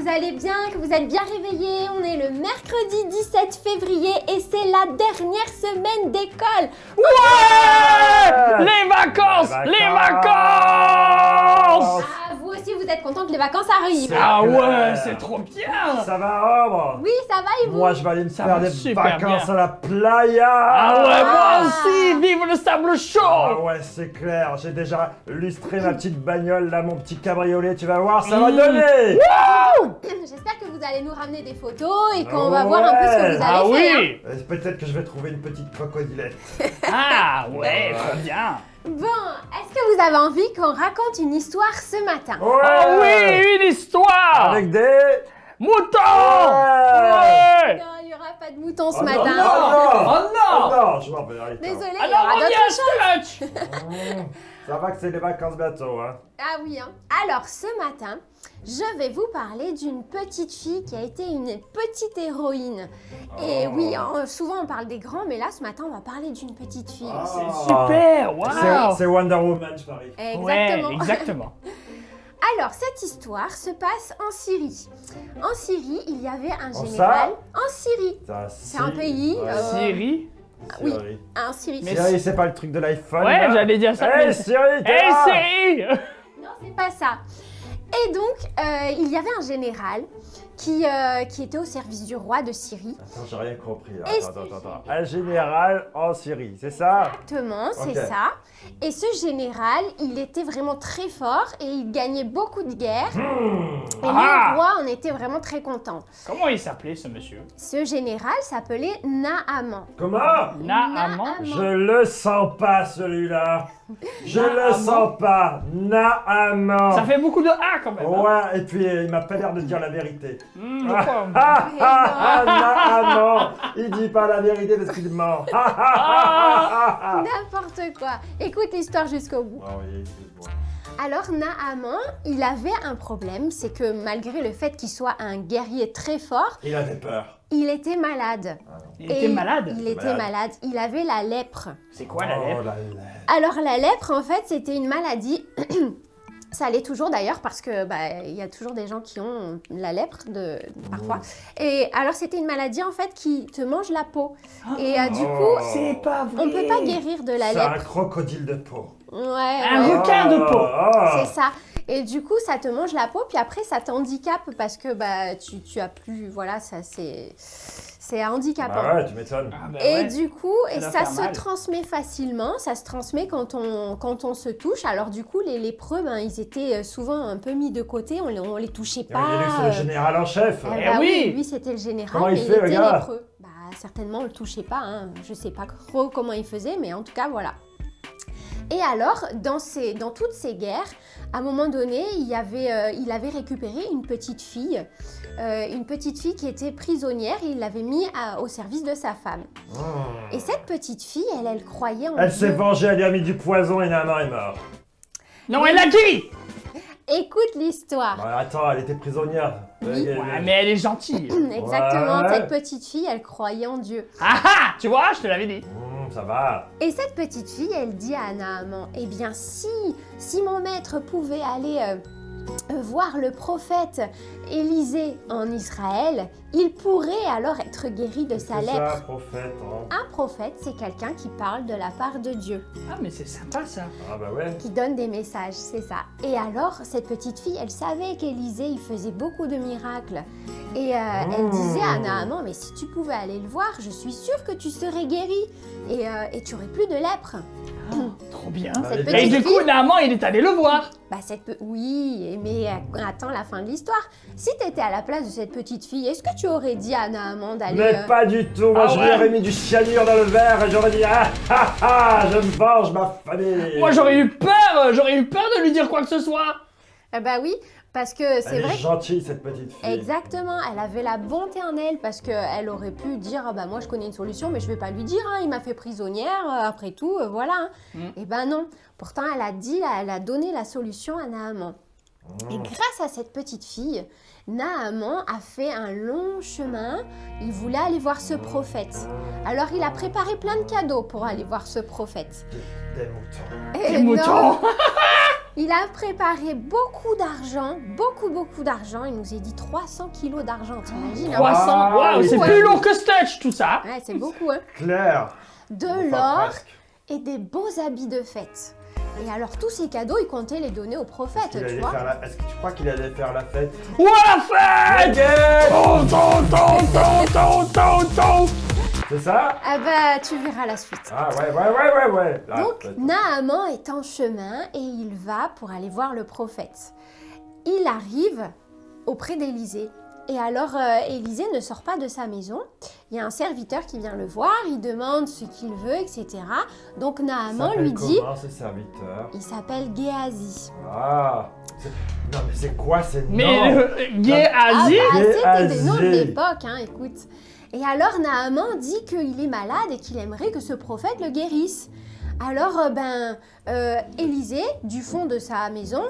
vous allez bien, que vous êtes bien réveillés. On est le mercredi 17 février et c'est la dernière semaine d'école. Ouais, les vacances. Ah, vous aussi, vous êtes contents que les vacances arrivent. Ah ouais, c'est trop bien. Ça va, Ambre? Oui, ça va et vous? Moi, je vais aller me Ça faire va des super vacances bien. à la playa. Ah ouais, moi Ah. aussi. Vive le sable chaud. Ah ouais, c'est clair. J'ai déjà lustré ma petite bagnole, là, mon petit cabriolet. Tu vas voir, ça va donner. J'espère que vous allez nous ramener des photos et qu'on va voir un peu ce que vous avez Ah fait. oui. Peut-être que je vais trouver une petite crocodilette. Ah ouais, trop bien. Bon, est-ce que vous avez envie qu'on raconte une histoire ce matin? Ouais. Ah oui, une histoire. Avec des... Moutons. Ouais. Ouais. Non, il n'y aura pas de moutons ce Oh matin. non, non. Oh non. Oh non, je m'en vais arrêter. Désolée, il y Alors aura on d'autres choses. vient Scratch. Ça va que c'est les vacances bientôt, hein. Ah oui, hein. Alors ce matin, je vais vous parler d'une petite fille qui a été une petite héroïne. Et oui, hein, souvent on parle des grands, mais là ce matin on va parler d'une petite fille. Ah. C'est super. Waouh. C'est Wonder Woman, je parie. Exactement. Ouais, exactement. Alors cette histoire se passe en Syrie. En Syrie, il y avait un En général. ça En Syrie. C'est un pays, Syrie. oui. Syrie. En Syrie. Mais Syrie, c'est pas le truc de l'iPhone. Ouais, là? j'allais dire ça. Hey, mais- Syrie, t'es Hey là? Syrie. Non, c'est pas ça. Et donc, il y avait un général qui était au service du roi de Syrie. Attends, j'ai rien compris. Là. Et Attends. Un général en Syrie, c'est ça? Exactement, c'est Ok. ça. Et ce général, il était vraiment très fort et il gagnait beaucoup de guerres. Et Ah. le roi en était vraiment très content. Comment il s'appelait ce monsieur? Ce général s'appelait Naaman. Comment? Naaman. Je le sens pas, celui-là. Je le sens pas. Naaman. Ça fait beaucoup de A quand même. hein. Ouais, et puis il m'a pas l'air de dire la vérité. Pourquoi? Naaman. Il dit pas la vérité parce qu'il ment. N'importe quoi. Écoute l'histoire jusqu'au bout. Ah oui, excuse-moi. Alors Naaman, il avait un problème, c'est que malgré le fait qu'il soit un guerrier très fort, Il avait peur. il était malade. Il était malade. Il était malade. Il avait la lèpre. C'est quoi la lèvre? Oh là là. Alors la lèpre, en fait, c'était une maladie. Ça l'est toujours d'ailleurs parce que il y a toujours des gens qui ont la lèpre parfois. Et alors c'était une maladie en fait qui te mange la peau. Et du coup, C'est pas vrai. on peut pas guérir de la C'est un lèpre. crocodile de peau. Ouais, Un ouais, requin de peau. c'est ça. Et du coup, ça te mange la peau, puis après ça t'handicape parce que tu as plus, voilà, ça c'est handicapant. Bah ouais, tu m'étonnes. Ah, bah Et ouais. du coup, Ça et doit ça faire se mal. transmet facilement, ça se transmet quand on se touche. Alors du coup, les lépreux, ils étaient souvent un peu mis de côté, on les touchait Il pas. a dit que c'est le général en chef. Eh Eh bah oui. lui c'était le général, Comment il mais fait, le était gars lépreux. Certainement, on le touchait pas, hein. Je sais pas trop comment il faisait, mais en tout cas, voilà. Et alors, dans toutes ces guerres, à un moment donné, il avait récupéré une petite fille qui était prisonnière et il l'avait mis au service de sa femme. Et cette petite fille, elle croyait en Elle s'est Dieu. vengée, elle lui a mis du poison et Naaman est mort. Non, elle a dit. Écoute l'histoire. Bah, attends, elle était prisonnière. Oui. Ouais, mais elle est gentille. Exactement, Ouais. cette petite fille, elle croyait en Dieu. Ah ah, tu vois, je te l'avais dit. Ça va. Et cette petite fille, elle dit à Naaman, eh bien si mon maître pouvait aller voir le prophète Élisée en Israël, il pourrait alors être guéri de sa C'est lèpre. ça, prophète. Hein. Un prophète, c'est quelqu'un qui parle de la part de Dieu, Ah, mais c'est sympa ça. Ah bah ouais. qui donne des messages, c'est ça. Et alors, cette petite fille, elle savait qu'Élisée, il faisait beaucoup de miracles. Et elle disait à Naaman, mais si tu pouvais aller le voir, je suis sûre que tu serais guéri et tu aurais plus de lèpre. Trop bien. Cette Et petite du coup, fille- Naaman, il est allé le voir. Oui, mais attends la fin de l'histoire. Si tu étais à la place de cette petite fille, est-ce que tu aurais dit à Naaman d'aller... Mais pas du tout. Moi, Ah je lui ouais. aurais mis du cyanure dans le verre et j'aurais dit je me venge ma famille. Moi, j'aurais eu peur de lui dire quoi que ce soit. Bah oui, parce que c'est Elle vrai est gentille, cette petite fille. Exactement, elle avait la bonté en elle parce qu'elle aurait pu dire ah bah moi je connais une solution mais je vais pas lui dire hein, il m'a fait prisonnière après tout voilà. Et ben non, pourtant elle a donné la solution à Naaman. Et grâce à cette petite fille, Naaman a fait un long chemin, il voulait aller voir ce prophète. Alors il a préparé plein de cadeaux pour aller voir ce prophète. Des moutons. Et Des moutons. Il a préparé beaucoup d'argent, beaucoup d'argent. Il nous a dit 300 kilos d'argent, t'imagines hein? 300, waouh, oui, c'est ouais. plus lourd que Stitch tout ça. Ouais, c'est beaucoup, hein. Claire. De Enfin, l'or presque. et des beaux habits de fête. Et alors, tous ces cadeaux, il comptait les donner au prophète, Il tu allait vois. Est-ce que tu crois qu'il allait faire la fête? Ouah, la fête! Baguette. Ton. C'est ça? Ah bah, tu verras la suite. Ah ouais. Là, Donc, peut-être. Naaman est en chemin et il va pour aller voir le prophète. Il arrive auprès d'Élisée. Et alors, Élisée ne sort pas de sa maison. Il y a un serviteur qui vient le voir, il demande ce qu'il veut, etc. Donc, Naaman S'appelle lui dit... comment, ce serviteur? Il s'appelle Géasi. Ah. Non mais c'est quoi ces noms? Mais Géasi? Ah bah, c'était des Géasi. noms de l'époque, hein, écoute. Et alors, Naaman dit qu'il est malade et qu'il aimerait que ce prophète le guérisse. Alors, Élisée, du fond de sa maison,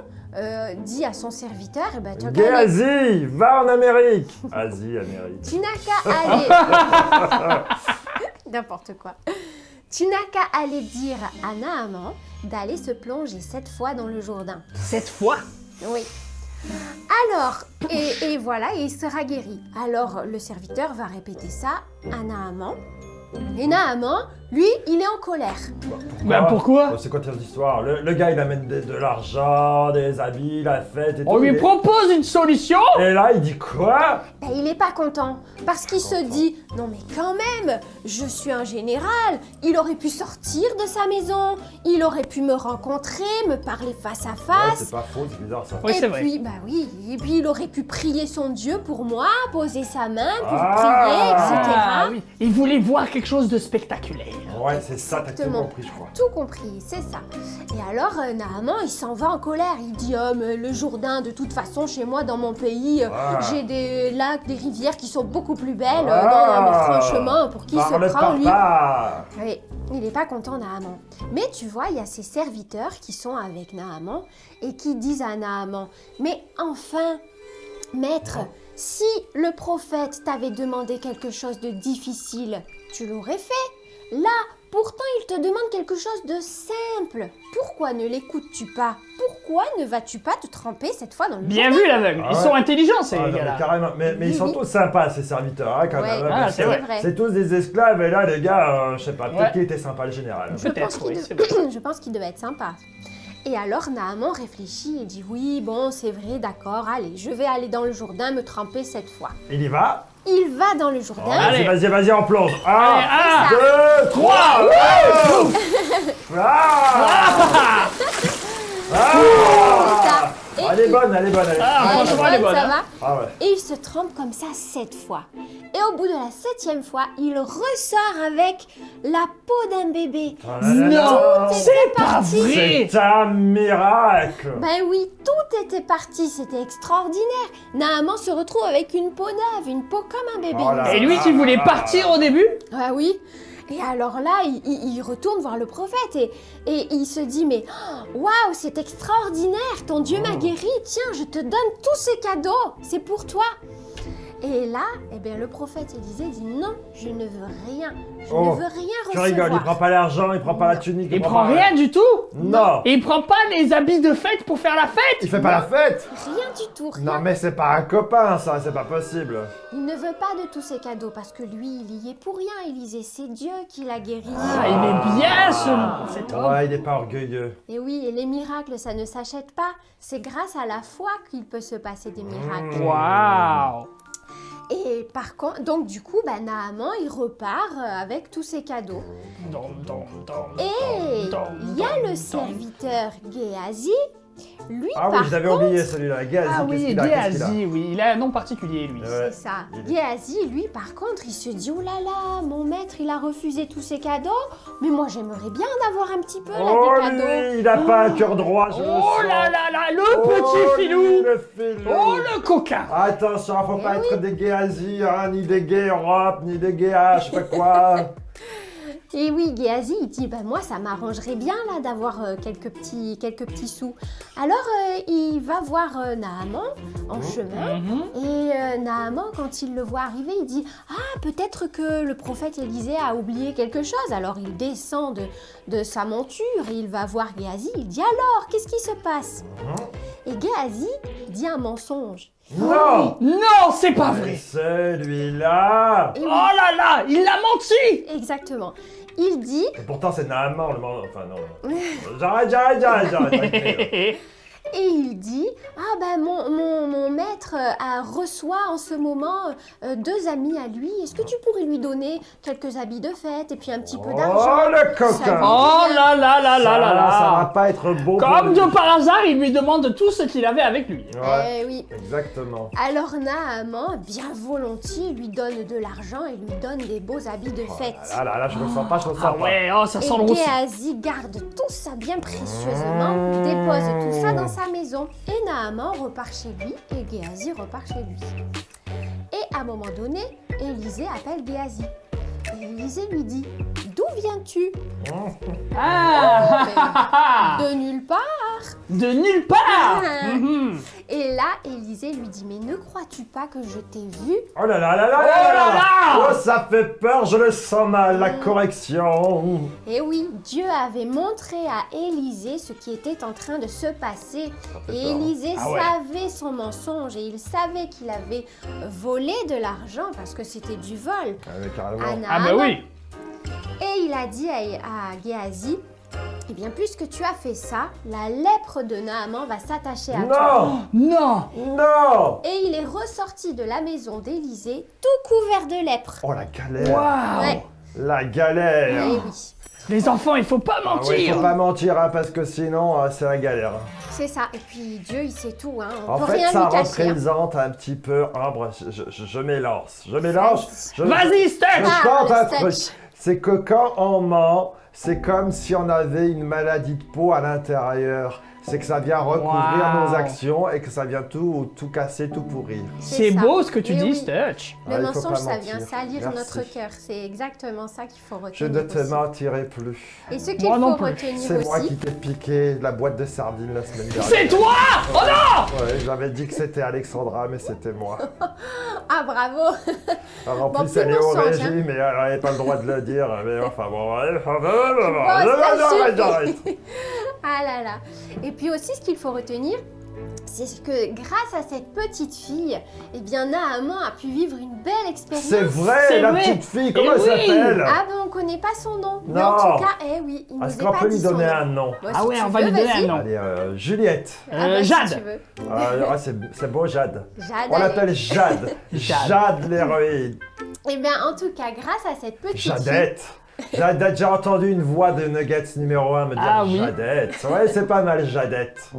dit à son serviteur, tu as qu'à aller... Géasi, va en Amérique. Asie, Amérique. Tu n'as qu'à aller... N'importe quoi. Tu n'as qu'à aller dire à Naaman d'aller se plonger 7 fois dans le Jourdain. 7 fois? Oui. Alors, et voilà, et il sera guéri. Alors, le serviteur va répéter ça à Naaman. Et Naaman, lui, il est en colère. Bah pourquoi? C'est quoi cette histoire? Le gars, il amène de l'argent, des habits, la fête et tout. On lui il est- propose une solution? Et là, il dit quoi? Ben, il n'est pas content, parce qu'il se dit, non mais quand même, je suis un général, il aurait pu sortir de sa maison, il aurait pu me rencontrer, me parler face à Ouais, face. c'est pas faux, c'est bizarre ça. Oui, Et c'est vrai. puis, bah oui, et puis il aurait pu prier son Dieu pour moi, poser sa main pour Ah. prier, etc. Ah oui, il voulait voir quelque chose de spectaculaire. Ouais, c'est ça, t'as tout Exactement. compris, je crois. Tout compris, c'est ça. Et alors, Naaman, il s'en va en colère. Il dit, oh, mais le Jourdain, de toute façon, chez moi, dans mon pays, Ah. j'ai des lacs, des rivières qui sont beaucoup plus belles. Ah. Non, mais franchement, pour qui Parle se de prend, lui? papa. Oui, il n'est pas content, Naaman. Mais tu vois, il y a ces serviteurs qui sont avec Naaman et qui disent à Naaman, mais enfin, maître, si le prophète t'avait demandé quelque chose de difficile, tu l'aurais fait. Là, pourtant, il te demande quelque chose de simple. Pourquoi ne l'écoutes-tu pas? Pourquoi ne vas-tu pas te tremper cette fois dans le Bien Jourdain? vu l'aveugle, Ah ils ouais. sont intelligents ces Ah, non, mais gars-là. carrément. Mais ils sont Oui. tous sympas, ces serviteurs, hein, quand Ouais. même. Ah, parce c'est que vrai. C'est tous des esclaves, et là, les gars, je sais pas, peut-être Ouais. qu'il était sympa, le général. Je pense Peut-être, qu'il oui, de- c'est vrai. Je pense qu'il devait être sympa. Et alors Naaman réfléchit et dit oui, bon, c'est vrai, d'accord, allez, je vais aller dans le Jourdain me tremper cette fois. Il y va. Il va dans le Jourdain. Allez. Vas-y, on plonge. Allez, 1, 2, 3. Ah. ça. Et Elle est bonne, elle est bonne. Ah, Elle est franchement, elle est bonne, ça hein. va. Ah ouais. Et il se trempe comme ça 7 fois. Et au bout de la 7e fois, il ressort avec la peau d'un bébé. Oh là là là. Non, c'est pas parti. vrai. C'est un miracle. Ben oui, tout était parti, c'était extraordinaire. Naaman se retrouve avec une peau neuve, une peau comme un bébé. Oh là Et lui qui voulait partir au début? Ah oui. Et alors là, il retourne voir le prophète et il se dit, mais waouh, c'est extraordinaire, ton Dieu m'a guéri, tiens, je te donne tous ces cadeaux, c'est pour toi. Et là, eh bien, le prophète Élisée dit, non, je ne veux rien, je Oh, ne veux rien Tu recevoir. rigoles, il prend pas l'argent, il prend pas la tunique. Il prend rien du tout? Non. Et il prend pas les habits de fête pour faire la fête? Il fait pas la fête. Rien du tout, rien. Non mais c'est pas un copain ça, c'est pas possible. Il ne veut pas de tous ces cadeaux parce que lui, il y est pour rien, Élisée, c'est Dieu qui l'a guéri. Ah, il est bien cet homme. Ouais, il est pas orgueilleux. Et oui, et les miracles, ça ne s'achète pas. C'est grâce à la foi qu'il peut se passer des miracles. Waouh. Et par contre, donc du coup, bah, Naaman, il repart avec tous ses cadeaux. Et il y a le serviteur Géasi, lui Ah oui, par je l'avais contre, oublié celui-là. Géasi, Ah qu'est-ce oui, qu'il a, qu'est-ce qu'il a Géasi, oui, il a un nom particulier lui. Ouais. c'est ça. il est- Géasi, lui par contre, il se dit, oh là là, mon maître, il a refusé tous ses cadeaux, mais moi j'aimerais bien en avoir un petit peu là, Oh des cadeaux. lui, il a pas un cœur droit, je le Oh sens. là là là, le Oh, petit lui, filou. le filou. Oh le coquin. Attention, faut Eh pas oui. être des gays Asie, hein, ni des gays Europe, ni des gays je sais pas quoi. Et oui, Géasi, il dit, moi, ça m'arrangerait bien, là, d'avoir quelques petits sous. Alors, il va voir Naaman en chemin. Et Naaman, quand il le voit arriver, il dit, ah, peut-être que le prophète Élisée a oublié quelque chose. Alors, il descend de sa monture et il va voir Géasi. Il dit, alors, qu'est-ce qui se passe? Et Géasi dit un mensonge. Non! Non, c'est pas vrai. Celui-là! Et oui, Oh là là, il a menti. exactement. Il dit, Et pourtant, c'est Naaman, le mensonge. Enfin, non. J'arrête. et il dit, ah ben mon maître reçoit en ce moment 2 amis à lui. Est-ce que tu pourrais lui donner quelques habits de fête et puis un petit peu d'argent? Oh, le coquin! Ça Oh là là là là là là. Ça va pas être beau pour Comme lui. de par hasard, il lui demande tout ce qu'il avait avec lui. Ouais, Eh oui. exactement. Alors Naaman, bien volontiers, lui donne de l'argent et lui donne des beaux habits de fête. Ah là, je ressens pas, Ah ouais, oh, ça sent le Et roussi. Géasi garde tout ça bien précieusement, dépose tout ça dans sa maison. Et Naaman repart chez lui et Géasi repart chez lui. Et à un moment donné, Élisée appelle Géasi. Et Élisée lui dit, d'où viens-tu? Ah, De nulle part. de nulle part. Ah. Mhm. Et là, Élisée lui dit, mais ne crois-tu pas que je t'ai vu? Oh là là là là Oh là là là. Oh, ça fait peur, je le sens mal, la correction. Et oui, Dieu avait montré à Élisée ce qui était en train de se passer. fait Et peur, hein. Élisée Ah ouais. savait son mensonge et il savait qu'il avait volé de l'argent parce que c'était du vol Ah, mais carrément. à Ah bah Naaman. oui. Et il a dit à Géasi, eh bien puisque tu as fait ça, la lèpre de Naaman va s'attacher à toi. Non! Non. Non! Et il est ressorti de la maison d'Élisée tout couvert de lèpre. Oh, la galère! Waouh. Ouais. La galère! Eh oui, Les enfants, il faut pas Ah mentir. ouais, faut pas mentir, hein, parce que sinon, c'est la galère. c'est ça. Et puis Dieu, il sait tout, hein. On En peut fait, rien ça lui cacher. Hein. représente un petit peu... Ambre, je m'élance. Je m'élance. Vas-y, Stutch. Je tente le un stretch. truc. C'est que quand on ment, c'est comme si on avait une maladie de peau à l'intérieur. C'est que ça vient recouvrir Wow. nos actions et que ça vient tout casser, tout pourrir. C'est ça. beau ce que tu Eh dis, oui. Stutch. Le Ah, il faut mensonge, pas ça mentir. vient salir Merci. notre cœur. C'est exactement ça qu'il faut retenir Je ne te aussi. mentirai plus. Et ce qu'il Moi non faut plus. retenir C'est moi aussi, qui t'ai piqué la boîte de sardines la semaine dernière. C'est toi. Oh non. Ouais, j'avais dit que c'était Alexandra, mais c'était moi. ah bravo. Alors, en Bon, plus, plus elle est au mensonge, régime, mais elle n'avait pas le droit de le dire. Mais enfin, bon, ouais, Bon, ça j'arrête. Ah là là. Et puis aussi, ce qu'il faut retenir, c'est que grâce à cette petite fille, eh bien Naaman a pu vivre une belle expérience. C'est vrai, C'est la vrai. petite fille, comment Eh elle oui. s'appelle? Ah ben on connaît pas son nom. Mais Non. en tout cas, eh oui, il nous Est-ce est qu'on pas peut dit lui son donner nom. un nom? Bah, Ah si ouais, tu on va veux, lui donner vas-y. un nom. Allez, Juliette. Ah bah, si Jade. tu veux. Ah, c'est beau, Jade. Jade. On allez. l'appelle Jade. Jade. Jade l'héroïne. Eh bien en tout cas, grâce à cette petite fille, Jadette. Jadette, j'ai entendu une voix de Nuggets numéro 1 me dire Ah oui. Jadette. Ouais, c'est pas mal, Jadette.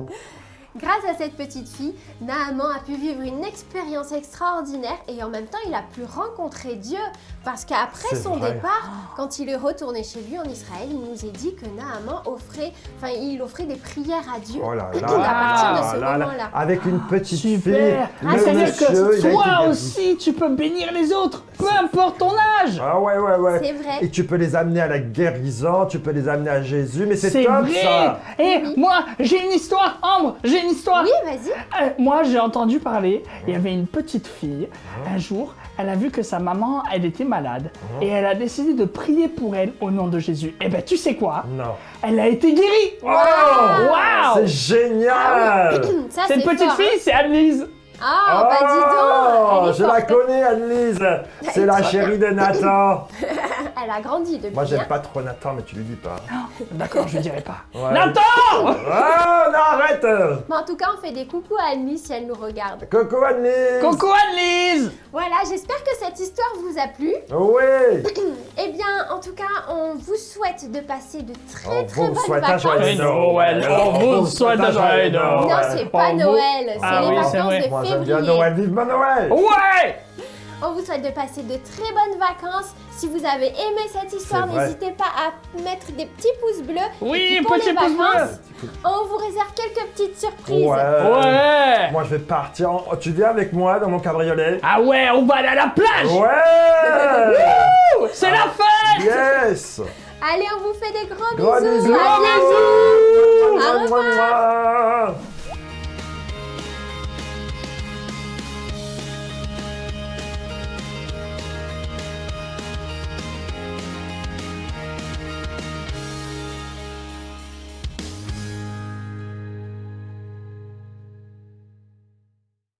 grâce à cette petite fille, Naaman a pu vivre une expérience extraordinaire et en même temps, il a pu rencontrer Dieu. Parce qu'après C'est son vrai. départ, quand il est retourné chez lui en Israël, il nous est dit que Naaman offrait des prières à Dieu. Oh là là. à partir de ce là là. moment-là. Avec une petite fille. Super. Ah, Le c'est-à-dire monsieur, que il a été toi guéri. aussi, tu peux bénir les autres, peu importe ton âge. Ah ouais. C'est vrai. Et tu peux les amener à la guérison, tu peux les amener à Jésus, mais c'est top vrai. ça. Et Oui. moi, j'ai une histoire, Ambre, j'ai une histoire. Oui, vas-y. Moi, j'ai entendu parler, il y avait une petite fille, un jour, elle a vu que sa maman, elle était malade, et elle a décidé de prier pour elle au nom de Jésus. Et ben, tu sais quoi? Non. Elle a été guérie. Oh, Waouh. c'est génial. Ça, Cette c'est petite fort, fille, c'est Annelise. Ah, bah dis donc. Elle est je la forte. connais, Annelise. C'est la chérie de Nathan. Elle a grandi depuis. Moi, j'aime hein. pas trop Nathan, mais tu lui dis pas. D'accord, je dirai pas. Ouais. Nathan. Oh, non, arrête. Mais en tout cas, on fait des coucous à Annie si elle nous regarde. Coucou, Annelise. Coucou Annelise. Voilà, j'espère que cette histoire vous a plu. Oui. Eh bien, en tout cas, on vous souhaite de passer de très On très vous bonnes souhaite un vacances. joyeux Noël. On vous souhaite un joyeux Noël. Non, c'est pas On vous- Noël, c'est Ah les oui, c'est vacances vrai. de Moi, j'aime bien février. Noël. Vive Noël. Ouais. On vous souhaite de passer de très bonnes vacances. Si vous avez aimé cette histoire, C'est vrai. n'hésitez pas à mettre des petits pouces bleus. Oui, Et puis pour petit les pouce vacances, bleu. on vous réserve quelques petites surprises. Ouais. Moi, je vais partir. Tu viens avec moi dans mon cabriolet? Ah ouais, on va aller à la plage. Ouais. C'est la fête. Yes. Allez, on vous fait des gros Gros bisous. bisous. À bientôt. Au revoir. Au revoir.